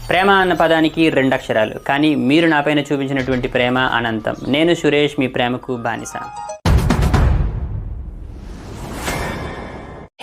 ప్రేమ అన్న పదానికి రెండు అక్షరాలు, కానీ మీరు నాపైన చూపించినటువంటి ప్రేమ అనంతం. నేను సురేష్, మీ ప్రేమకు బానిస.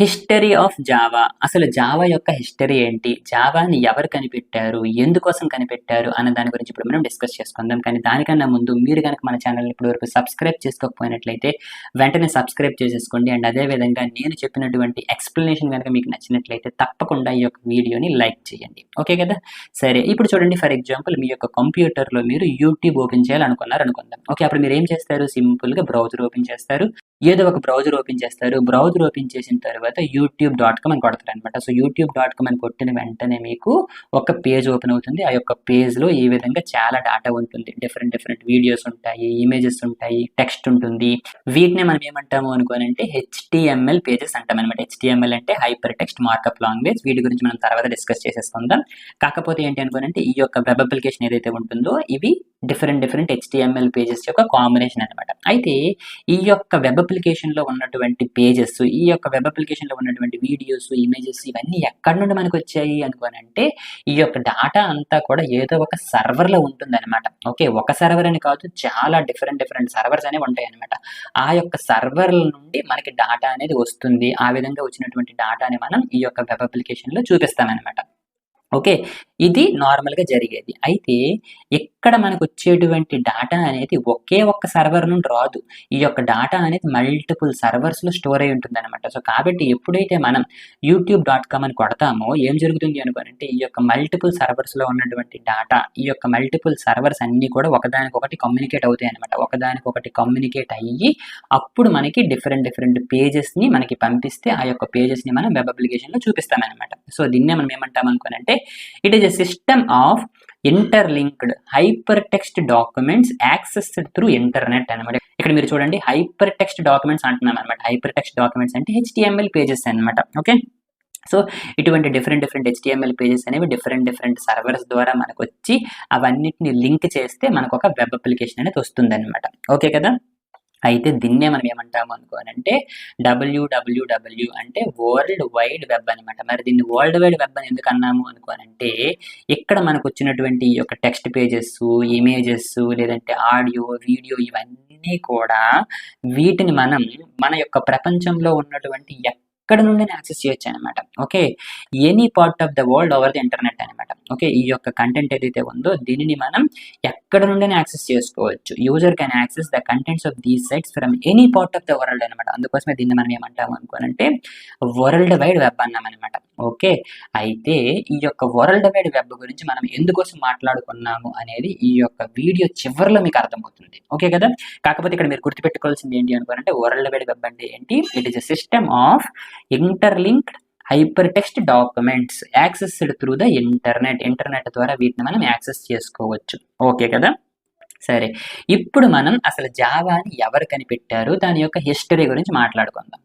History of Java. అసలు జావా యొక్క హిస్టరీ ఏంటి, జావాని ఎవరు కనిపెట్టారు, ఎందుకోసం కనిపెట్టారు అన్న దాని గురించి ఇప్పుడు మనం డిస్కస్ చేసుకుందాం. కానీ దానికన్నా ముందు మీరు కనుక మన ఛానల్ ఇప్పుడు వరకు సబ్స్క్రైబ్ చేసుకోకపోయినట్లయితే వెంటనే సబ్స్క్రైబ్ చేసేసుకోండి. అండ్ అదేవిధంగా నేను చెప్పినటువంటి ఎక్స్ప్లెనేషన్ కనుక మీకు నచ్చినట్లయితే తప్పకుండా ఈ యొక్క వీడియోని లైక్ చేయండి. ఓకే కదా? సరే, ఇప్పుడు చూడండి, ఫర్ ఎగ్జాంపుల్ మీ యొక్క కంప్యూటర్లో మీరు యూట్యూబ్ ఓపెన్ చేయాలనుకున్నారు అనుకుందాం. ఓకే, అప్పుడు మీరు ఏం చేస్తారు? సింపుల్గా బ్రౌజర్ ఓపెన్ చేస్తారు. ఏదో ఒక బ్రౌజర్ ఓపెన్ చేస్తారు. బ్రౌజర్ ఓపెన్ చేసిన తర్వాత youtube.com అని కొడతారు అనమాట. సో youtube.com అని కొట్టిన వెంటనే మీకు ఒక పేజ్ ఓపెన్ అవుతుంది. ఆ యొక్క పేజ్లో ఈ విధంగా చాలా డేటా ఉంటుంది. డిఫరెంట్ వీడియోస్ ఉంటాయి, ఇమేజెస్ ఉంటాయి, టెక్స్ట్ ఉంటుంది. వీటిని మనం ఏమంటాము అనుకోనంటే HTML పేజెస్ అంటాం అనమాట. HTML అంటే హైపర్ టెక్స్ట్ మార్కప్ లాంగ్వేజ్. వీటి గురించి మనం తర్వాత డిస్కస్ చేసేసుకుందాం. కాకపోతే ఏంటి అనుకోనంటే ఈ యొక్క వెబ్ అప్లికేషన్ ఏదైతే ఉంటుందో ఇవి డిఫరెంట్ HTML పేజెస్ యొక్క కాంబినేషన్ అనమాట. అయితే ఈ యొక్క వెబ్ అప్లికేషన్లో ఉన్నటువంటి పేజెస్, ఈ యొక్క వెబ్ అప్లికేషన్లో ఉన్నటువంటి వీడియోస్, ఇమేజెస్ ఇవన్నీ ఎక్కడి నుండి మనకు వచ్చాయి అనుకోనంటే ఈ యొక్క డేటా అంతా కూడా ఏదో ఒక సర్వర్లో ఉంటుంది అనమాట. ఓకే, ఒక సర్వర్ అని కాదు, చాలా డిఫరెంట్ సర్వర్స్ అనేవి ఉంటాయి అనమాట. ఆ యొక్క సర్వర్ల నుండి మనకి డేటా అనేది వస్తుంది. ఆ విధంగా వచ్చినటువంటి డేటాని మనం ఈ యొక్క వెబ్ అప్లికేషన్లో చూపిస్తామన్నమాట. ఓకే, ఇది నార్మల్గా జరిగేది. అయితే ఇక్కడ మనకు వచ్చేటువంటి డేటా అనేది ఒకే ఒక్క సర్వర్ నుండి రాదు. ఈ యొక్క డేటా అనేది మల్టిపుల్ సర్వర్స్లో స్టోర్ అయి ఉంటుంది అనమాట. సో కాబట్టి ఎప్పుడైతే మనం youtube.com అని కొడతామో ఏం జరుగుతుంది అనుకోనంటే ఈ యొక్క మల్టిపుల్ సర్వర్స్లో ఉన్నటువంటి డేటా, ఈ యొక్క మల్టిపుల్ సర్వర్స్ అన్నీ కూడా ఒకదానికొకటి కమ్యూనికేట్ అవుతాయి అనమాట. ఒకదానికొకటి కమ్యూనికేట్ అయ్యి అప్పుడు మనకి డిఫరెంట్ పేజెస్ని మనకి పంపిస్తే ఆ యొక్క పేజెస్ని మనం వెబ్ అప్లికేషన్లో చూపిస్తామన్నమాట. సో దీన్నే మనం ఏమంటాం అనుకోనంటే it is a system of interlinked hyper text documents accessed through internet అనమాట. ఇక్కడ మీరు చూడండి, హైపర్ టెక్స్ట్ డాక్యుమెంట్స్ అంటున్నాం అనమాట. హైపర్ టెక్స్ట్ డాక్యుమెంట్స్ అంటే HTML పేజెస్ అనమాట. ఓకే, సో ఇటువంటి డిఫరెంట్ HTML పేజెస్ అనేవి డిఫరెంట్ సర్వర్స్ ద్వారా మనకు వచ్చి అవన్నిటిని లింక్ చేస్తే మనకు ఒక వెబ్ అప్లికేషన్ అనేది వస్తుంది అనమాట. ఓకే కదా? అయితే దీన్నే మనం ఏమంటాము అనుకోనంటే www అంటే వరల్డ్ వైడ్ వెబ్ అనమాట. మరి దీన్ని వరల్డ్ వైడ్ వెబ్ అని ఎందుకు అన్నాము అనుకోనంటే ఇక్కడ మనకు వచ్చినటువంటి ఈ యొక్క టెక్స్ట్ పేజెస్, ఇమేజెస్, లేదంటే ఆడియో, వీడియో ఇవన్నీ కూడా వీటిని మనం మన యొక్క ప్రపంచంలో ఉన్నటువంటి ఎక్కడ నుండి యాక్సెస్ చేయొచ్చు అనమాట. Okay, any part of the world over the internet అనమాట. ఓకే, ఈ యొక్క కంటెంట్ ఏదైతే ఉందో దీనిని మనం ఎక్కడ నుండి యాక్సెస్ చేసుకోవచ్చు. User can access the contents of these sites from any part of the world అనమాట. అందుకోసమే దీన్ని మనం ఏమంటాము అనుకోనంటే వరల్డ్ వైడ్ వెబ్ అన్నామన్నమాట. ఓకే, అయితే ఈ యొక్క వరల్డ్ వైడ్ వెబ్ గురించి మనం ఎందుకోసం మాట్లాడుకున్నాము అనేది ఈ యొక్క వీడియో చివరిలో మీకు అర్థమవుతుంది. ఓకే కదా? కాకపోతే ఇక్కడ మీరు గుర్తుపెట్టుకోవాల్సింది ఏంటి అనుకోనంటే వరల్డ్ వైడ్ వెబ్ అంటే ఏంటి? It is a system of interlinked hyper text documents accessed through the internet ద్వారా వీటిని మనం యాక్సెస్ చేసుకోవచ్చు. ఓకే కదా? సరే, ఇప్పుడు మనం అసలు జావాని ఎవరు కనిపెట్టారు, దాని యొక్క హిస్టరీ గురించి మాట్లాడుకుందాం.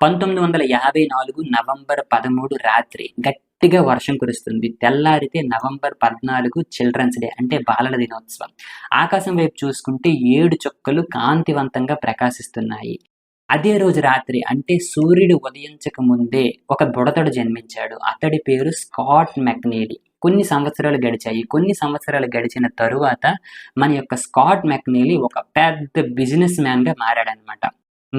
1954 నవంబర్ 13 రాత్రి గట్టిగా వర్షం కురుస్తుంది. తెల్లారితే నవంబర్ 14 చిల్డ్రన్స్ డే అంటే బాలల దినోత్సవం. ఆకాశం వైపు చూసుకుంటే 7 చుక్కలు కాంతివంతంగా ప్రకాశిస్తున్నాయి. అదే రోజు రాత్రి అంటే సూర్యుడు ఉదయించక ముందే ఒక బుడతడు జన్మించాడు. అతడి పేరు స్కాట్ మెక్నీలీ. కొన్ని సంవత్సరాలు గడిచాయి. కొన్ని సంవత్సరాలు గడిచిన తరువాత మన యొక్క స్కాట్ మెక్నీలీ ఒక పెద్ద బిజినెస్ మ్యాన్గా మారాడనమాట.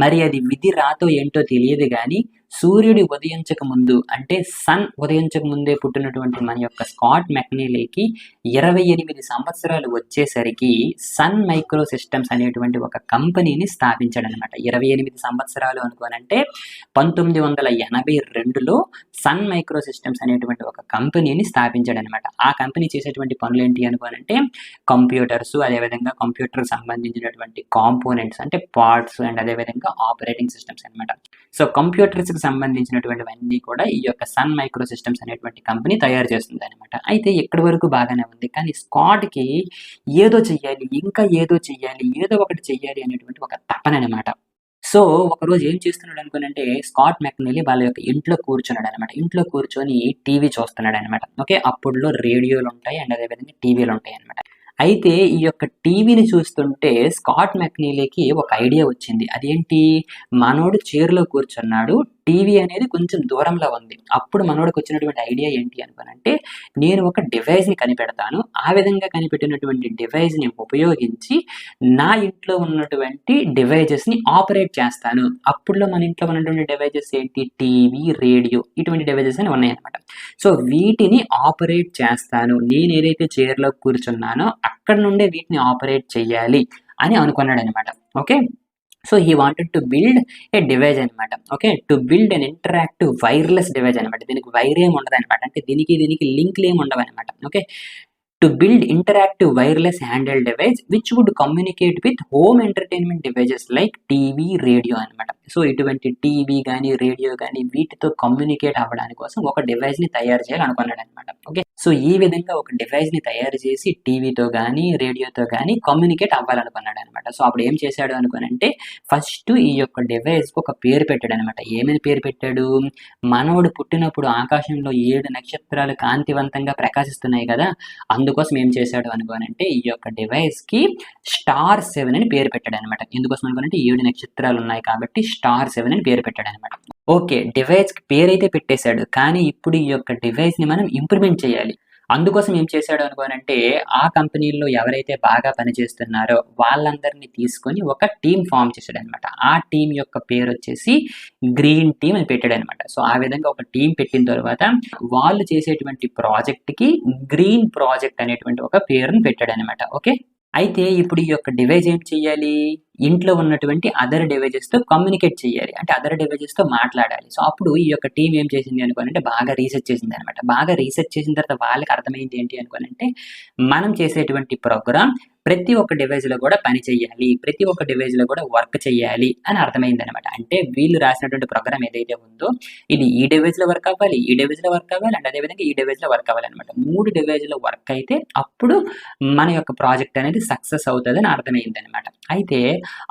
మరి అది విధి రాతో ఏంటో తెలియదు కానీ సూర్యుడి ఉదయించక ముందు అంటే సన్ ఉదయించక ముందే పుట్టినటువంటి మన యొక్క స్కాట్ మెక్నీలీకి 28 సంవత్సరాలు వచ్చేసరికి సన్ మైక్రో సిస్టమ్స్ అనేటువంటి ఒక కంపెనీని స్థాపించాడనమాట. 28 సంవత్సరాలు అనుకోనంటే 1982లో సన్ మైక్రో సిస్టమ్స్ అనేటువంటి ఒక కంపెనీని స్థాపించాడనమాట. ఆ కంపెనీ చేసేటువంటి పనులు ఏంటి అనుకోనంటే కంప్యూటర్స్, అదేవిధంగా కంప్యూటర్ సంబంధించినటువంటి కాంపోనెంట్స్ అంటే పార్ట్స్ అండ్ అదేవిధంగా ఆపరేటింగ్ సిస్టమ్స్ అనమాట. సో కంప్యూటర్స్కి సంబంధించినటువంటివన్నీ కూడా ఈ యొక్క సన్ మైక్రో సిస్టమ్స్ అనేటువంటి కంపెనీ తయారు చేస్తుంది అనమాట. అయితే ఇక్కడి వరకు బాగానే ఉంది, కానీ స్కాట్కి ఏదో చెయ్యాలి, ఇంకా ఏదో చెయ్యాలి, ఏదో ఒకటి చెయ్యాలి అనేటువంటి ఒక తపన అనమాట. సో ఒకరోజు ఏం చేస్తున్నాడు అనుకోనంటే స్కాట్ మెక్నీలీ వాళ్ళ యొక్క ఇంట్లో కూర్చున్నాడు అనమాట. ఇంట్లో కూర్చొని టీవీ చూస్తున్నాడు అనమాట. ఓకే, అప్పుడులో రేడియోలు ఉంటాయి అండ్ అదేవిధంగా టీవీలు ఉంటాయి అనమాట. అయితే ఈ యొక్క టీవీని చూస్తుంటే స్కాట్ మెక్నీలీకి ఒక ఐడియా వచ్చింది. అదేంటి, మనోడు చైర్‌లో కూర్చున్నాడు. టీవీ అనేది కొంచెం దూరంలో ఉంది. అప్పుడు మనోడికి వచ్చినటువంటి ఐడియా ఏంటి అనుకోనంటే, నేను ఒక డివైస్‌ని కనిపెడతాను. ఆ విధంగా కనిపెట్టినటువంటి డివైస్‌ని ఉపయోగించి నా ఇంట్లో ఉన్నటువంటి డివైజెస్‌ని ఆపరేట్ చేస్తాను. అప్పట్లో మన ఇంట్లో ఉన్నటువంటి డివైజెస్ ఏంటి, టీవీ, రేడియో ఇటువంటి డివైజెస్ అని ఉన్నాయన్నమాట. సో వీటిని ఆపరేట్ చేస్తాను. నేను ఏదైతే చైర్‌లో కూర్చున్నానో అక్కడి నుండే వీటిని ఆపరేట్ చేయాలి అని అనుకున్నాడనమాట. Okay. So he wanted to build a device అనమాట. Okay. To build an interactive wireless device అనమాట. దీనికి వైర్ ఏమి ఉండదనమాట. అంటే దీనికి లింక్‌లు ఏమి ఉండవనమాట. Okay. To build interactive wireless handheld device which would communicate with home entertainment devices like TV, radio అనమాట. సో ఇటువంటి టీవీ గాని, రేడియో గాని వీటితో కమ్యూనికేట్ అవ్వడానికి కోసం ఒక డివైస్‌ని తయారు చేయాలనుకున్నాడనమాట. ఓకే. సో ఈ విధంగా ఒక డివైస్‌ని తయారు చేసి టీవీతో గాని, రేడియోతో గాని కమ్యూనికేట్ అవ్వాలనుకున్నాడనమాట. సో అప్పుడు ఏం చేశాడు అనుకోనంటే, ఫస్ట్ ఈ యొక్క డివైస్‌కి ఒక పేరు పెట్టాడనమాట. ఏమని పేరు పెట్టాడు? మనవడు పుట్టినప్పుడు ఆకాశంలో 7 నక్షత్రాలు కాంతివంతంగా ప్రకాశిస్తున్నాయి కదా! అందుకోసం ఏం చేశాడు అనుకోనంటే, ఈ యొక్క డివైస్‌కి స్టార్ 7 అని పేరు పెట్టాడనమాట. ఎందుకోసం అనుకోనంటే 7 నక్షత్రాలు ఉన్నాయి కాబట్టి స్టార్ 7 అని పేరు పెట్టాడనమాట. ఓకే. డివైస్‌కి పేరైతే పెట్టేశాడు. కానీ ఇప్పుడు ఈ యొక్క డివైస్‌ని మనం ఇంప్లిమెంట్ చేయాలి. అందుకోసం ఏం చేశాడు అనుకోనంటే, ఆ కంపెనీలో ఎవరైతే బాగా పనిచేస్తున్నారో వాళ్ళందరిని తీసుకొని ఒక టీమ్ ఫార్మ్ చేశాడనమాట. ఆ టీమ్ యొక్క పేరొచ్చేసి గ్రీన్ టీమ్ అని పెట్టాడనమాట. సో ఆ విధంగా ఒక టీమ్ పెట్టిన తర్వాత వాళ్ళు చేసేటువంటి ప్రాజెక్ట్‌కి గ్రీన్ ప్రాజెక్ట్ అనేటువంటి ఒక పేరుని పెట్టాడనమాట. ఓకే. అయితే ఇప్పుడు ఈ యొక్క డివైస్ ఏం చేయాలి? ఇంట్లో ఉన్నటువంటి అదర్ డివైజెస్‌తో కమ్యూనికేట్ చేయాలి. అంటే అదర్ డివైజెస్‌తో మాట్లాడాలి. సో అప్పుడు ఈ యొక్క టీమ్ ఏం చేసింది అనుకోనంటే, బాగా రీసెర్చ్ చేసిందనమాట. బాగా రీసెర్చ్ చేసిన తర్వాత వాళ్ళకి అర్థమైంది ఏంటి అనుకోనంటే, మనం చేసేటువంటి ప్రోగ్రామ్ ప్రతి ఒక్క డివైస్‌లో కూడా పని చేయాలి. ప్రతి ఒక్క డివైస్‌లో కూడా వర్క్ చేయాలి అని అర్థమైందనమాట. అంటే వీళ్ళు రాసినటువంటి ప్రోగ్రామ్ ఏదైతే ఉందో ఇది ఈ డివైస్‌లో వర్క్ అవ్వాలి, ఈ డివైస్‌లో వర్క్ అవ్వాలి అండ్ అదే విధంగా ఈ డివైస్‌లో వర్క్ అవ్వాలనమాట. 3 డివైస్‌లో వర్క్ అయితే అప్పుడు మన యొక్క ప్రాజెక్ట్ అనేది సక్సెస్ అవుతదని అర్థమైందనమాట. అయితే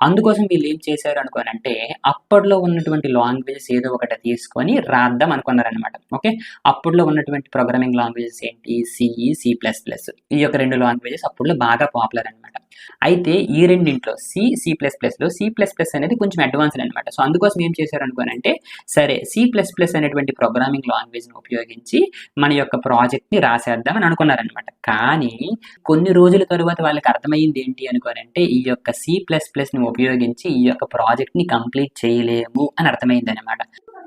అందుకోసం వీళ్ళు ఏం చేశారు అనుకోనంటే, అప్పట్లో ఉన్నటువంటి లాంగ్వేజెస్ ఏదో ఒకటి తీసుకొని రాద్దాం అనుకున్నారనమాట. ఓకే. అప్పట్లో ఉన్నటువంటి ప్రోగ్రామింగ్ లాంగ్వేజెస్ ఏంటి, సి, సి ప్లస్ ప్లస్. ఈ యొక్క 2 లాంగ్వేజెస్ అప్పట్లో బాగా పాపులర్ అనమాట. అయితే ఈ రెండింట్లో సి, సి ప్లస్ ప్లస్‌లో సి ప్లస్ ప్లస్ అనేది కొంచెం అడ్వాన్స్‌డ్ అనమాట. సో అందుకోసం ఏం చేశారు అనుకోనంటే, సరే సి ప్లస్ ప్లస్ అనేటువంటి ప్రోగ్రామింగ్ లాంగ్వేజ్‌ని ఉపయోగించి మన యొక్క ప్రాజెక్ట్‌ని రాసేద్దాం అని అనుకున్నారనమాట. కానీ కొన్ని రోజుల తరువాత వాళ్ళకి అర్థమైంది ఏంటి అనుకోనంటే, ఈ యొక్క సి ప్లస్ ప్లస్‌ని ఉపయోగించి ఈ యొక్క ప్రాజెక్ట్‌ని కంప్లీట్ చేయలేము అని అర్థమైందనమాట.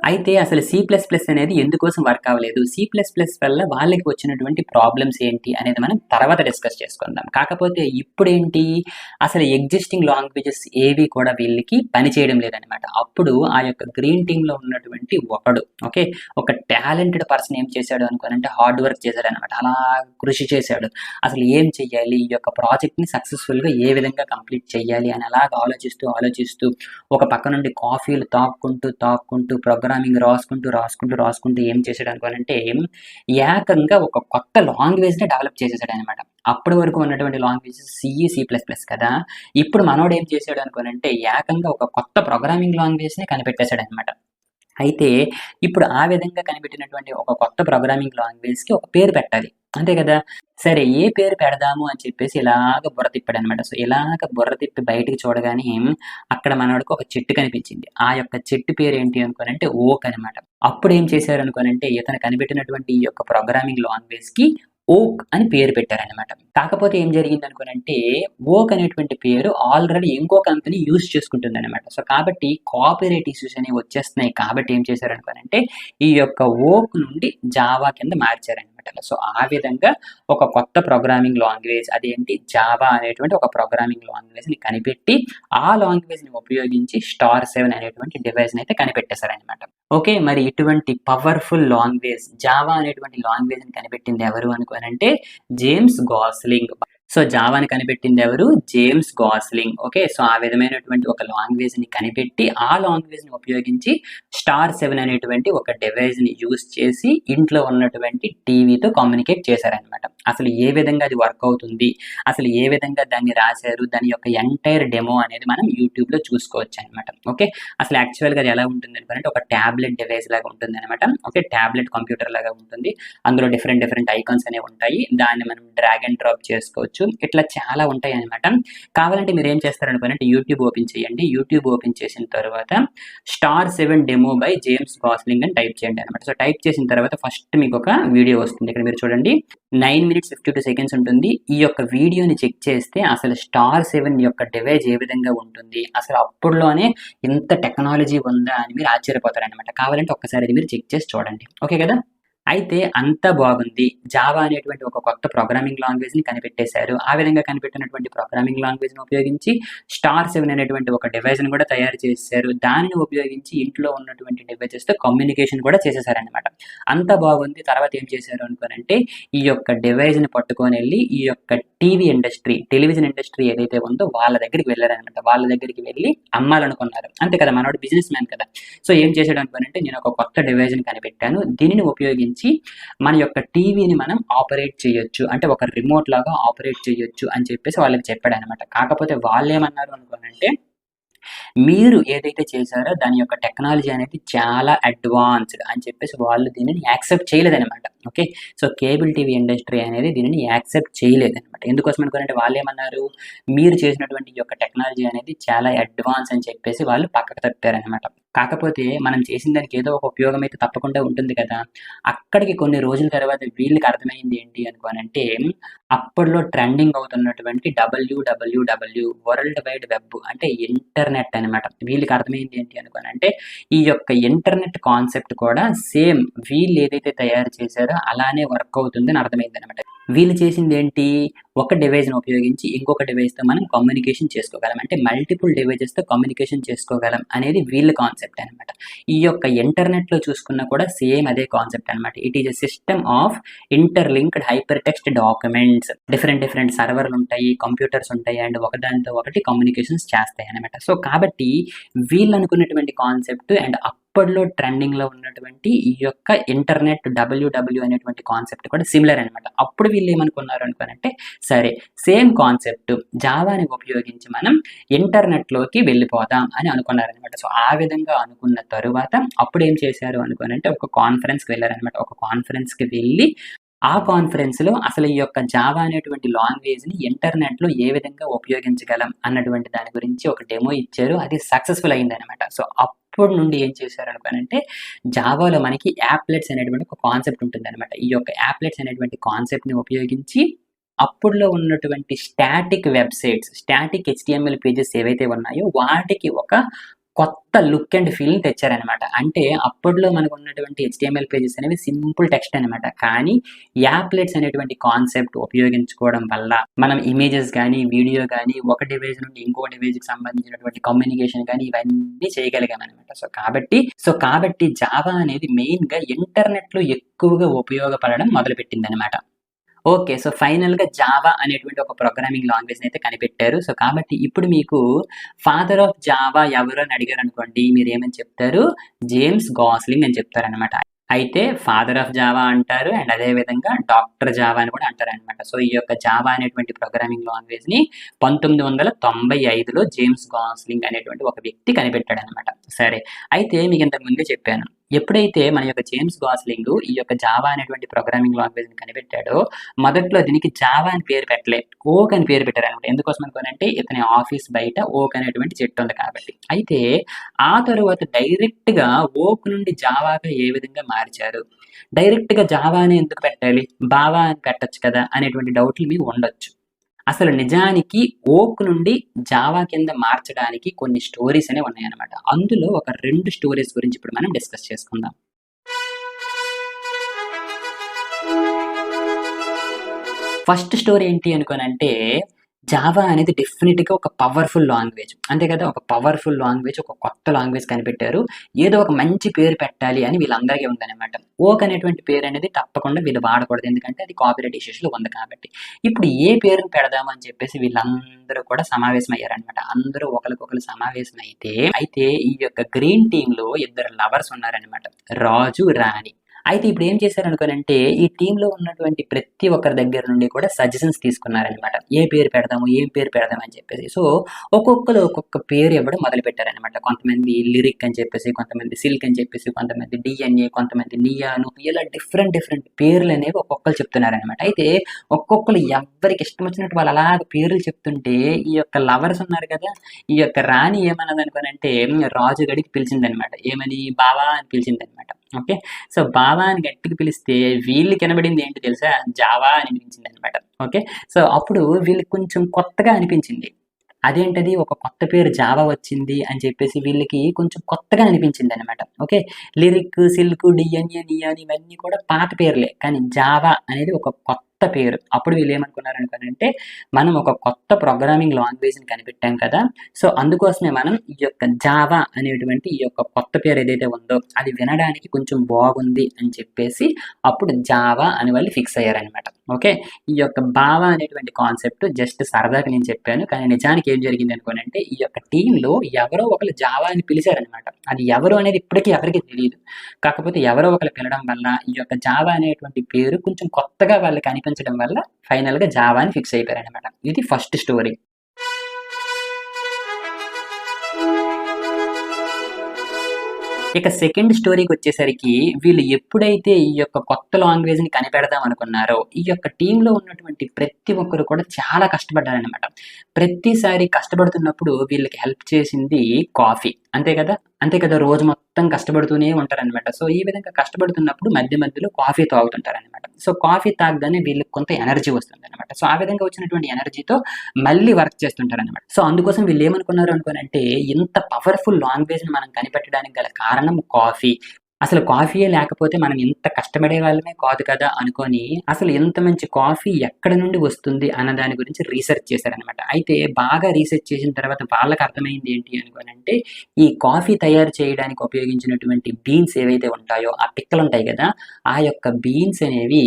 అయితే అసలు సి ప్లస్ ప్లస్ అనేది ఎందుకోసం వర్క్ అవ్వలేదు? సి ప్లస్ ప్లస్ వల్ల వాళ్ళకి వచ్చినటువంటి ప్రాబ్లమ్స్ ఏంటి అనేది మనం తర్వాత డిస్కస్ చేసుకుందాం. కాకపోతే ఇప్పుడేంటి, అసలు ఎగ్జిస్టింగ్ లాంగ్వేజెస్ ఏవి కూడా వీళ్ళకి పని చేయడం లేదనమాట. అప్పుడు ఆ యొక్క గ్రీన్ టీమ్‌లో ఉన్నటువంటి ఒకడు ఓకే. ఒక టాలెంటెడ్ పర్సన్ ఏం చేశాడు అనుకోనంటే హార్డ్ వర్క్ చేశాడనమాట. అలా కృషి చేశాడు. అసలు ఏం చెయ్యాలి? ఈ యొక్క ప్రాజెక్ట్‌ని సక్సెస్‌ఫుల్‌గా ఏ విధంగా కంప్లీట్ చేయాలి అని అలాగా ఆలోచిస్తూ ఒక పక్క నుండి కాఫీలు తాక్కుంటూ ప్రోగ్రామింగ్ రాసుకుంటూ ఏం చేశాడు అనుకోనంటే, ఏకంగా ఒక కొత్త లాంగ్వేజ్‌ని డెవలప్ చేసేసాడనమాట. అప్పటి వరకు ఉన్నటువంటి languages C, C plus plus కదా! ఇప్పుడు మనోడు ఏం చేశాడు అనుకోనంటే, ఏకంగా ఒక కొత్త ప్రోగ్రామింగ్ లాంగ్వేజ్‌ని కనిపెట్టేసాడనమాట. అయితే ఇప్పుడు ఆ విధంగా కనిపెట్టినటువంటి ఒక కొత్త ప్రోగ్రామింగ్ లాంగ్వేజ్‌కి ఒక పేరు పెట్టాలి. అంతే కదా! సరే ఏ పేరు పెడదాము అని చెప్పేసి ఇలాగ బుర్ర తిప్పాడనమాట. సో ఇలాగ బుర్ర తిప్పి బయటికి చూడగానే అక్కడ మనోడికి ఒక చెట్టు కనిపించింది. ఆ యొక్క చెట్టు పేరేంటి అనుకోనంటే ఓక్ అనమాట. అప్పుడేం చేశారు అనుకోనంటే, ఇతను కనిపెట్టినటువంటి ఈ యొక్క ప్రోగ్రామింగ్ లాంగ్వేజ్‌కి ఓక్ అని పేరు పెట్టారనమాట. కాకపోతే ఏం జరిగిందనుకోనంటే, ఓక్ అనేటువంటి పేరు ఆల్రెడీ ఇంకో కంపెనీ యూజ్ చేసుకుంటుందనమాట. సో కాబట్టి కాపీరైట్ ఇష్యూస్ అనేవి వచ్చేస్తున్నాయి కాబట్టి ఏం చేశారనుకోనంటే, ఈ యొక్క ఓక్ నుండి జావా కింద మార్చారనమాట. సో ఆ విధంగా ఒక కొత్త ప్రోగ్రామింగ్ లాంగ్వేజ్ అదేంటి జావా అనేటువంటి ఒక ప్రోగ్రామింగ్ లాంగ్వేజ్‌ని కనిపెట్టి, ఆ లాంగ్వేజ్‌ని ఉపయోగించి స్టార్ 7 అనేటువంటి డివైస్‌ని అయితే కనిపెట్టేసారనమాట. ఓకే. మరి ఇటువంటి పవర్‌ఫుల్ లాంగ్వేజ్ జావా అనేటువంటి లాంగ్వేజ్‌ని కనిపెట్టింది ఎవరు అనుకోనంటే జేమ్స్ గాస్లింగ్. సో జావాని కనిపెట్టింది ఎవరు? James Gosling. ఓకే. సో ఆ విధమైనటువంటి ఒక లాంగ్వేజ్‌ని కనిపెట్టి, ఆ లాంగ్వేజ్‌ని ఉపయోగించి స్టార్ 7 అనేటువంటి ఒక డివైస్‌ని యూజ్ చేసి ఇంట్లో ఉన్నటువంటి టీవీతో కమ్యూనికేట్ చేశారనమాట. అసలు ఏ విధంగా అది వర్క్ అవుతుంది? అసలు ఏ విధంగా దాన్ని రాశారు? దాని యొక్క ఎంటైర్ డెమో అనేది మనం యూట్యూబ్‌లో చూసుకోవచ్చనమాట. ఓకే. అసలు యాక్చువల్‌గా అది ఎలా ఉంటుందనుకోనంటే ఒక టాబ్లెట్ డివైస్ లాగా ఉంటుందనమాట. ఓకే. టాబ్లెట్ కంప్యూటర్ లాగా ఉంటుంది. అందులో డిఫరెంట్ ఐకాన్స్ అనేవి ఉంటాయి. దాన్ని మనం డ్రాగ్ అండ్ డ్రాప్ చేసుకోవచ్చు. చేసుకోవచ్చు. ఇట్లా చాలా ఉంటాయి అనమాట. కావాలంటే మీరు ఏం చేస్తారనుకోనంటే యూట్యూబ్ ఓపెన్ చేయండి. యూట్యూబ్ ఓపెన్ చేసిన తర్వాత *7 డెమో బై జేమ్స్ గాస్లింగ్ అని టైప్ చేయండి అనమాట. సో టైప్ చేసిన తర్వాత ఫస్ట్ మీకు ఒక వీడియో వస్తుంది. ఇక్కడ మీరు చూడండి 9 minutes 52 seconds ఉంటుంది. ఈ యొక్క వీడియోని చెక్ చేస్తే అసలు *7 యొక్క డివైస్ ఏ విధంగా ఉంటుంది, అసలు అప్పుడులోనే ఇంత టెక్నాలజీ ఉందా అని మీరు ఆశ్చర్యపోతారనమాట. కావాలంటే ఒక్కసారి ఇది మీరు చెక్ చేసి చూడండి. ఓకే కదా. అయితే అంతా బాగుంది. జావా అనేటువంటి ఒక కొత్త ప్రోగ్రామింగ్ లాంగ్వేజ్‌ని కనిపెట్టేశారు. ఆ విధంగా కనిపెట్టినటువంటి ప్రోగ్రామింగ్ లాంగ్వేజ్‌ని ఉపయోగించి *7 అనేటువంటి ఒక డివైస్‌ని కూడా తయారు చేసేశారు. దానిని ఉపయోగించి ఇంట్లో ఉన్నటువంటి డివైసెస్‌తో కమ్యూనికేషన్ కూడా చేసేశారనమాట. అంతా బాగుంది. తర్వాత ఏం చేశారు అనుకోనంటే ఈ యొక్క డివైస్‌ని పట్టుకొనెళ్ళి ఈ యొక్క టీవీ ఇండస్ట్రీ, టెలివిజన్ ఇండస్ట్రీ ఏదైతే ఉందో వాళ్ళ దగ్గరికి వెళ్లారనమాట. వాళ్ళ దగ్గరికి వెళ్లి అమ్మాలనుకున్నారు. అంతే కదా, మనోడు బిజినెస్ మ్యాన్ కదా. సో ఏం చేశాడు అనుకోనంటే నేను ఒక కొత్త డివైస్‌ని కనిపెట్టాను. దీనిని ఉపయోగించి మన యొక్క టీవీని మనం ఆపరేట్ చేయొచ్చు, అంటే ఒక రిమోట్ లాగా ఆపరేట్ చేయొచ్చు అని చెప్పేసి వాళ్ళకి చెప్పాడనమాట. కాకపోతే వాళ్ళేమన్నారు అనుకోనంటే మీరు ఏదైతే చేశారో దాని యొక్క టెక్నాలజీ అనేది చాలా అడ్వాన్స్డ్ అని చెప్పేసి వాళ్ళు దీనిని యాక్సెప్ట్ చేయలేదనమాట. Okay. So cable TV industry అనేది దీనిని యాక్సెప్ట్ చేయలేదనమాట. ఎందుకోసం అనుకోనంటే వాళ్ళేమన్నారు, మీరు చేసినటువంటి ఈ యొక్క టెక్నాలజీ అనేది చాలా అడ్వాన్స్ అని చెప్పేసి వాళ్ళు పక్కకు తప్పారనమాట. కాకపోతే మనం చేసిన దానికి ఏదో ఒక ఉపయోగం అయితే తప్పకుండా ఉంటుంది కదా. అక్కడికి కొన్ని రోజుల తర్వాత వీళ్ళకి అర్థమైంది ఏంటి అనుకోనంటే అప్పట్లో ట్రెండింగ్ అవుతున్నటువంటి WWW వరల్డ్ వైడ్ వెబ్ అంటే ఇంటర్నెట్ అనమాట. వీళ్ళకి అర్థమైంది ఏంటి అనుకోనంటే ఈ యొక్క ఇంటర్నెట్ కాన్సెప్ట్ కూడా సేమ్ వీళ్ళు ఏదైతే తయారు చేశారో అలానే వర్క్ అవుతుందని అర్థమైంది అనమాట. వీళ్ళు చేసింది ఏంటి, ఒక డివైస్‌ని ఉపయోగించి ఇంకొక డివైస్‌తో మనం కమ్యూనికేషన్ చేసుకోగలం, అంటే మల్టిపుల్ డివైజెస్‌తో కమ్యూనికేషన్ చేసుకోగలం అనేది వీళ్ళ కాన్సెప్ట్ అనమాట. ఈ యొక్క ఇంటర్నెట్‌లో చూసుకున్నా కూడా సేమ్ అదే కాన్సెప్ట్ అనమాట. It is a system of interlinked hyper text documents. Different సర్వర్లు ఉంటాయి, కంప్యూటర్స్ ఉంటాయి అండ్ ఒకదానితో ఒకటి కమ్యూనికేషన్స్ చేస్తాయి అనమాట. సో కాబట్టి వీళ్ళు అనుకున్నటువంటి కాన్సెప్ట్ అండ్ అప్పట్లో ట్రెండింగ్‌లో ఉన్నటువంటి ఈ యొక్క ఇంటర్నెట్ WW అనేటువంటి కాన్సెప్ట్ కూడా సిమిలర్ అనమాట. అప్పుడు వీళ్ళు ఏమనుకున్నారు అనుకోనంటే సరే సేమ్ కాన్సెప్ట్ జావాని ఉపయోగించి మనం ఇంటర్నెట్‌లోకి వెళ్ళిపోదాం అని అనుకున్నారనమాట. సో ఆ విధంగా అనుకున్న తరువాత అప్పుడు ఏం చేశారు అనుకోనంటే ఒక కాన్ఫరెన్స్‌కి వెళ్లారనమాట. ఒక కాన్ఫరెన్స్‌కి వెళ్ళి ఆ కాన్ఫరెన్స్‌లో అసలు ఈ యొక్క జావా అనేటువంటి లాంగ్వేజ్‌ని ఇంటర్నెట్‌లో ఏ విధంగా ఉపయోగించగలం అన్నటువంటి దాని గురించి ఒక డెమో ఇచ్చారు. అది సక్సెస్‌ఫుల్ అయిందనమాట. సో అప్పటి నుండి ఏం చేశారు అనుకోనంటే జావాలో మనకి యాప్లెట్స్ అనేటువంటి ఒక కాన్సెప్ట్ ఉంటుందనమాట. ఈ యొక్క యాప్లెట్స్ అనేటువంటి కాన్సెప్ట్‌ని ఉపయోగించి అప్పుడులో ఉన్నటువంటి static websites, static HTML pages ఏవైతే ఉన్నాయో వాటికి ఒక కొత్త లుక్ అండ్ ఫీల్‌ని తెచ్చారనమాట. అంటే అప్పట్లో మనకున్నటువంటి HTML పేజెస్ అనేవి సింపుల్ టెక్స్ట్ అనమాట. కానీ యాప్లెట్స్ అనేటువంటి కాన్సెప్ట్ ఉపయోగించుకోవడం వల్ల మనం ఇమేజెస్ గానీ, వీడియో గానీ ఒక డివైస్ నుండి ఇంకో డివైస్‌కి సంబంధించినటువంటి కమ్యూనికేషన్ గానీ ఇవన్నీ చేయగలిగామనమాట. సో కాబట్టి జావా అనేది మెయిన్‌గా ఇంటర్నెట్‌లో ఎక్కువగా ఉపయోగపడడం మొదలుపెట్టిందనమాట. ఓకే. సో ఫైనల్‌గా జావా అనేటువంటి ఒక ప్రోగ్రామింగ్ లాంగ్వేజ్‌ని అయితే కనిపెట్టారు. సో కాబట్టి ఇప్పుడు మీకు ఫాదర్ ఆఫ్ జావా ఎవరు అని అడిగారనుకోండి మీరేమని చెప్తారు, జేమ్స్ గాస్లింగ్ అని చెప్తారనమాట. అయితే ఫాదర్ ఆఫ్ జావా అంటారు అండ్ అదే విధంగా డాక్టర్ జావా అని కూడా అంటారనమాట. సో ఈ యొక్క జావా అనేటువంటి ప్రోగ్రామింగ్ లాంగ్వేజ్‌ని 1995లో జేమ్స్ గాస్లింగ్ అనేటువంటి ఒక వ్యక్తి కనిపెట్టాడనమాట. సరే. అయితే మీకు ఇంతకు ముందే చెప్పాను. ఎప్పుడైతే మన యొక్క జేమ్స్ గాస్లింగ్ ఈ యొక్క జావా అనేటువంటి ప్రోగ్రామింగ్ లాంగ్వేజ్‌ని కనిపెట్టాడో మొదట్లో దీనికి జావా అని పేరు పెట్టలే. ఓక్ అని పేరు పెట్టారనమాట. ఎందుకోసం అనుకోనంటే ఇతని ఆఫీస్ బయట ఓక్ అనేటువంటి చెట్టు ఉంది కాబట్టి. అయితే ఆ తరువాత డైరెక్ట్‌గా ఓక్ నుండి జావాగా ఏ విధంగా మార్చారు, డైరెక్ట్‌గా జావానే ఎందుకు పెట్టాలి, బావా అని పెట్టొచ్చు కదా అనేటువంటి డౌట్లు మీకు ఉండొచ్చు. అసలు నిజానికి ఓక్ నుండి జావా కింద మార్చడానికి కొన్ని స్టోరీస్ అనేవి ఉన్నాయన్నమాట. అందులో ఒక 2 స్టోరీస్ గురించి ఇప్పుడు మనం డిస్కస్ చేసుకుందాం. ఫస్ట్ స్టోరీ ఏంటి అనుకోనంటే జావా అనేది డెఫినిట్‌గా ఒక పవర్‌ఫుల్ లాంగ్వేజ్. అంతే కదా! ఒక పవర్‌ఫుల్ లాంగ్వేజ్, ఒక కొత్త లాంగ్వేజ్ కనిపెట్టారు. ఏదో ఒక మంచి పేరు పెట్టాలి అని వీళ్ళందరికీ ఉందన్నమాట. ఓక్ అనేటువంటి పేరు అనేది తప్పకుండా వీళ్ళు వాడకూడదు. ఎందుకంటే అది కాపీరైట్ ఇష్యూస్‌లో ఉంది కాబట్టి. ఇప్పుడు ఏ పేరుని పెడదాము అని చెప్పేసి వీళ్ళందరూ కూడా సమావేశమయ్యారన్నమాట. అందరూ ఒకళ్ళకొకళ్ళు సమావేశమైతే ఈ యొక్క గ్రీన్ టీమ్‌లో ఇద్దరు లవర్స్ ఉన్నారన్నమాట. రాజు, రాణి. అయితే ఇప్పుడు ఏం చేశారనుకోనంటే, ఈ టీమ్‌లో ఉన్నటువంటి ప్రతి ఒక్కరి దగ్గర నుండి కూడా సజెషన్స్ తీసుకున్నారనమాట. ఏ పేరు పెడదాము? ఏం పేరు పెడదాం? అని చెప్పేసి. సో, ఒక్కొక్కళ్ళు ఒక్కొక్క పేరు ఇవ్వడం మొదలుపెట్టారనమాట. కొంతమంది లిరిక్ అని చెప్పేసి, కొంతమంది సిల్క్ అని చెప్పేసి, కొంతమంది డిఎన్ఏ, కొంతమంది నియాను ఇలా డిఫరెంట్ పేర్లనేవి ఒక్కొక్కళ్ళు చెప్తున్నారనమాట. అయితే ఒక్కొక్కళ్ళు ఎవ్వరికి ఇష్టం వచ్చినట్టు వాళ్ళు అలాగ పేర్లు చెప్తుంటే, ఈ యొక్క లవర్స్ ఉన్నారు కదా! ఈ యొక్క రాణి ఏమన్నదనుకోనంటే, రాజు గడికి పిలిచిందనమాట. ఏమని? బావా అని పిలిచిందనమాట. ఓకే. సో, బావా అని గట్టిగా పిలిస్తే వీళ్ళకి వినబడింది ఏంటి తెలుసా? జావా అని వినిపించిందనమాట. ఓకే. సో, అప్పుడు వీళ్ళకి కొంచెం కొత్తగా అనిపించింది. అదేంటది ఒక కొత్త పేరు జావా వచ్చింది అని చెప్పేసి వీళ్ళకి కొంచెం కొత్తగా అనిపించిందనమాట. Okay. Lyric, Silk, DNA, Neon ఇవన్నీ కూడా పాత పేర్లే. కానీ జావా అనేది ఒక కొత్త పేరు. అప్పుడు వీళ్ళేమనుకున్నారనుకోనంటే, మనం ఒక కొత్త ప్రోగ్రామింగ్ లాంగ్వేజ్‌ని కనిపెట్టాం కదా! సో, అందుకోసమే మనం ఈ యొక్క జావా అనేటువంటి ఈ యొక్క కొత్త పేరు ఏదైతే ఉందో, అది వినడానికి కొంచెం బాగుంది అని చెప్పేసి అప్పుడు జావా అని వాళ్ళు ఫిక్స్ అయ్యారనమాట. ఓకే. ఈ యొక్క బావా అనేటువంటి కాన్సెప్ట్ జస్ట్ సరదాగా నేను చెప్పాను. కానీ నిజానికి ఏం జరిగిందనుకోనంటే, ఈ యొక్క టీమ్‌లో ఎవరో ఒకళ్ళు జావా అని పిలిచారనమాట. అది ఎవరు అనేది ఇప్పటికి ఎవరికీ తెలీదు. కాకపోతే ఎవరో ఒకళ్ళు పిలవడం వల్ల ఈ యొక్క జావా అనేటువంటి పేరు కొంచెం కొత్తగా వాళ్ళకి అనిపించడం వల్ల ఫైనల్‌గా జావా అని ఫిక్స్ అయిపోయారనమాట. ఇది ఫస్ట్ స్టోరీ. ఇక సెకండ్ స్టోరీకొచ్చేసరికి వీళ్ళు ఎప్పుడైతే ఈ యొక్క కొత్త లాంగ్వేజ్‌ని కనిపెడదాం అనుకున్నారో, ఈ యొక్క టీమ్‌లో ఉన్నటువంటి ప్రతి ఒక్కరు కూడా చాలా కష్టపడ్డారనమాట. ప్రతిసారి కష్టపడుతున్నప్పుడు వీళ్ళకి హెల్ప్ చేసింది కాఫీ. అంతే కదా! అంతే కదా! రోజు మొత్తం కష్టపడుతూనే ఉంటారనమాట. సో, ఈ విధంగా కష్టపడుతున్నప్పుడు మధ్య మధ్యలో కాఫీ తాగుతుంటారనమాట. సో, కాఫీ తాగగానే వీళ్ళకి కొంత ఎనర్జీ వస్తుందనమాట. సో, ఆ విధంగా వచ్చినటువంటి ఎనర్జీతో మళ్ళీ వర్క్ చేస్తుంటారనమాట. సో, అందుకోసం వీళ్ళేమనుకున్నారు అనుకోనంటే, ఇంత పవర్‌ఫుల్ లాంగ్వేజ్‌ని మనం కనిపెట్టడానికి గల కారణం కాఫీ. అసలు కాఫీయే లేకపోతే మనం ఇంత కష్టపడే వాళ్ళమే కాదు కదా! అనుకోని, అసలు ఇంత మంచి కాఫీ ఎక్కడి నుండి వస్తుంది అన్న దాని గురించి రీసెర్చ్ చేశారనమాట. అయితే బాగా రీసెర్చ్ చేసిన తర్వాత వాళ్ళకి అర్థమైంది ఏంటి అనుకోనంటే, ఈ కాఫీ తయారు చేయడానికి ఉపయోగించినటువంటి బీన్స్ ఏవైతే ఉంటాయో, ఆ పిక్కలుంటాయి గదా! ఆ యొక్క బీన్స్ అనేవి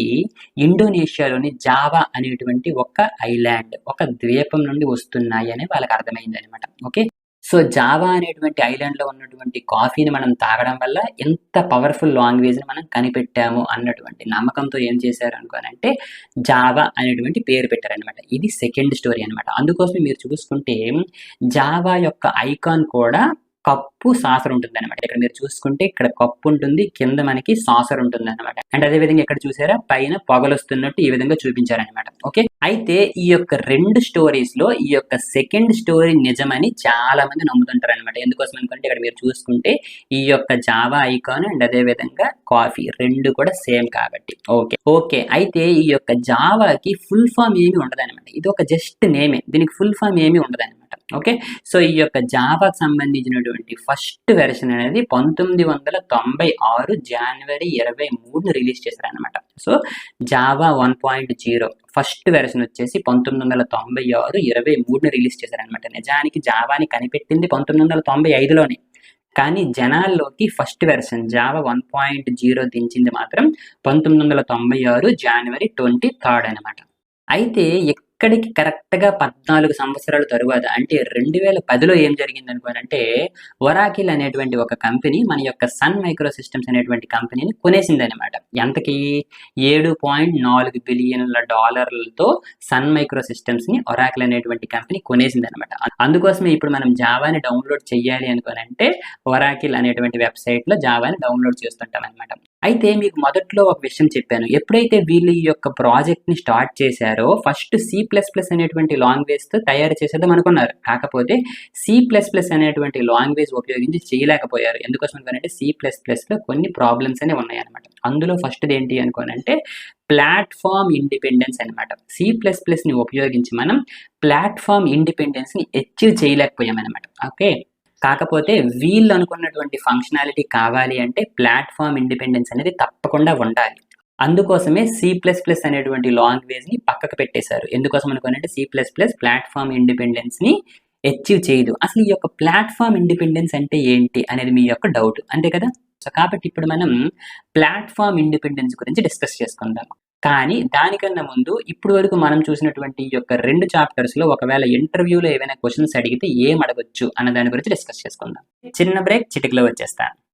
ఇండోనేషియాలోని జావా అనేటువంటి ఒక ఐలాండ్, ఒక ద్వీపం నుండి వస్తున్నాయి అని వాళ్ళకి అర్థమైందనమాట. ఓకే. సో, జావా అనేటువంటి ఐలాండ్‌లో ఉన్నటువంటి కాఫీని మనం తాగడం వల్ల ఎంత పవర్‌ఫుల్ లాంగ్వేజ్‌ని మనం కనిపెట్టాము అన్నటువంటి నమ్మకంతో ఏం చేశారు అనుకోనంటే, జావా అనేటువంటి పేరు పెట్టారనమాట. ఇది సెకండ్ స్టోరీ అనమాట. అందుకోసమే మీరు చూసుకుంటే జావా యొక్క ఐకాన్ కూడా కప్పు, సాసర్ ఉంటుందనమాట. ఇక్కడ మీరు చూసుకుంటే ఇక్కడ కప్పు ఉంటుంది. కింద మనకి సాసర్ ఉంటుందనమాట. అండ్ అదే విధంగా ఇక్కడ చూసారా పైన పొగలొస్తున్నట్టు ఈ విధంగా చూపించారనమాట. ఓకే. అయితే ఈ యొక్క 2 స్టోరీస్‌లో ఈ యొక్క సెకండ్ స్టోరీ నిజమని చాలా మంది నమ్ముతుంటారనమాట. ఎందుకోసం అనుకుంటే ఇక్కడ మీరు చూసుకుంటే ఈ యొక్క జావా ఐకాన్ అండ్ అదే విధంగా కాఫీ 2 కూడా సేమ్ కాబట్టి. ఓకే. అయితే ఈ యొక్క జావాకి ఫుల్ ఫార్మ్ ఏమి ఉండదనమాట. ఇది ఒక జస్ట్ నేమే. దీనికి ఫుల్ ఫార్మ్ ఏమి ఉండదనమాట. ఓకే. సో, ఈ యొక్క జావాకి సంబంధించినటువంటి ఫస్ట్ వెర్షన్ అనేది 1996 జనవరి 23న రిలీజ్ చేశారనమాట. సో, జావా 1.0 ఫస్ట్ వెర్షన్ వచ్చేసి 1996 23న రిలీజ్ చేశారనమాట. నిజానికి జావాని కనిపెట్టింది 1995లోనే. కానీ జనాల్లోకి ఫస్ట్ వెర్షన్ జావా 1.0 దించింది మాత్రం 1996 జనవరి 23 అనమాట. అయితే ఇక్కడికి కరెక్ట్‌గా 14 సంవత్సరాల తరువాత అంటే 2010లో ఏం జరిగిందనుకోనంటే, ఒరాకిల్ అనేటువంటి ఒక కంపెనీ మన యొక్క సన్ మైక్రో సిస్టమ్స్ అనేటువంటి కంపెనీని కొనేసిందనమాట. ఎంతకి? $7.4 బిలియన్‌ల సన్ మైక్రో సిస్టమ్స్‌ని ఒరాకిల్ అనేటువంటి కంపెనీ కొనేసిందనమాట. అందుకోసమే ఇప్పుడు మనం జావాని డౌన్‌లోడ్ చెయ్యాలి అనుకోనంటే, ఒరాకిల్ అనేటువంటి వెబ్‌సైట్‌లో జావాని డౌన్‌లోడ్ చేస్తుంటామనమాట. అయితే మీకు మొదట్లో ఒక విషయం చెప్పాను. ఎప్పుడైతే వీళ్ళు ఈ యొక్క ప్రాజెక్ట్‌ని స్టార్ట్ చేశారో ఫస్ట్ సి++ అనేటువంటి లాంగ్వేజ్‌తో తయారు చేసేద్దాం అనుకున్నారు. కాకపోతే సి++ అనేటువంటి లాంగ్వేజ్ ఉపయోగించి చేయలేకపోయారు. ఎందుకోసం అనుకోనంటే సి++లో కొన్ని ప్రాబ్లమ్స్ అనేవి ఉన్నాయన్నమాట. అందులో ఫస్ట్‌ది ఏంటి అనుకోనంటే ప్లాట్‌ఫార్మ్ ఇండిపెండెన్స్ అనమాట. సి++ని ఉపయోగించి మనం ప్లాట్‌ఫార్మ్ ఇండిపెండెన్స్‌ని అచీవ్ చేయలేకపోయామనమాట. ఓకే. కాకపోతే వీళ్ళు అనుకున్నటువంటి ఫంక్షనాలిటీ కావాలి అంటే ప్లాట్‌ఫార్మ్ ఇండిపెండెన్స్ అనేది తప్పకుండా ఉండాలి. అందుకోసమే సి++ అనేటువంటి లాంగ్వేజ్‌ని పక్కకు పెట్టేశారు. ఎందుకోసం అనుకోనంటే సి++ ప్లాట్‌ఫార్మ్ ఇండిపెండెన్స్‌ని అచీవ్ చేయదు. అసలు ఈ యొక్క ప్లాట్‌ఫార్మ్ ఇండిపెండెన్స్ అంటే ఏంటి అనేది మీ యొక్క డౌట్. అంతే కదా! సో, కాబట్టి ఇప్పుడు మనం ప్లాట్‌ఫార్మ్ ఇండిపెండెన్స్ గురించి డిస్కస్ చేసుకుందాం. కానీ దానికన్నా ముందు ఇప్పటి వరకు మనం చూసినటువంటి ఈ యొక్క 2 చాప్టర్స్‌లో ఒకవేళ ఇంటర్వ్యూలో ఏవైనా క్వెషన్స్ అడిగితే ఏం అడగొచ్చు అన్న దాని గురించి డిస్కస్ చేసుకుందాం. చిన్న బ్రేక్ చిటికలో వచ్చేస్తాను.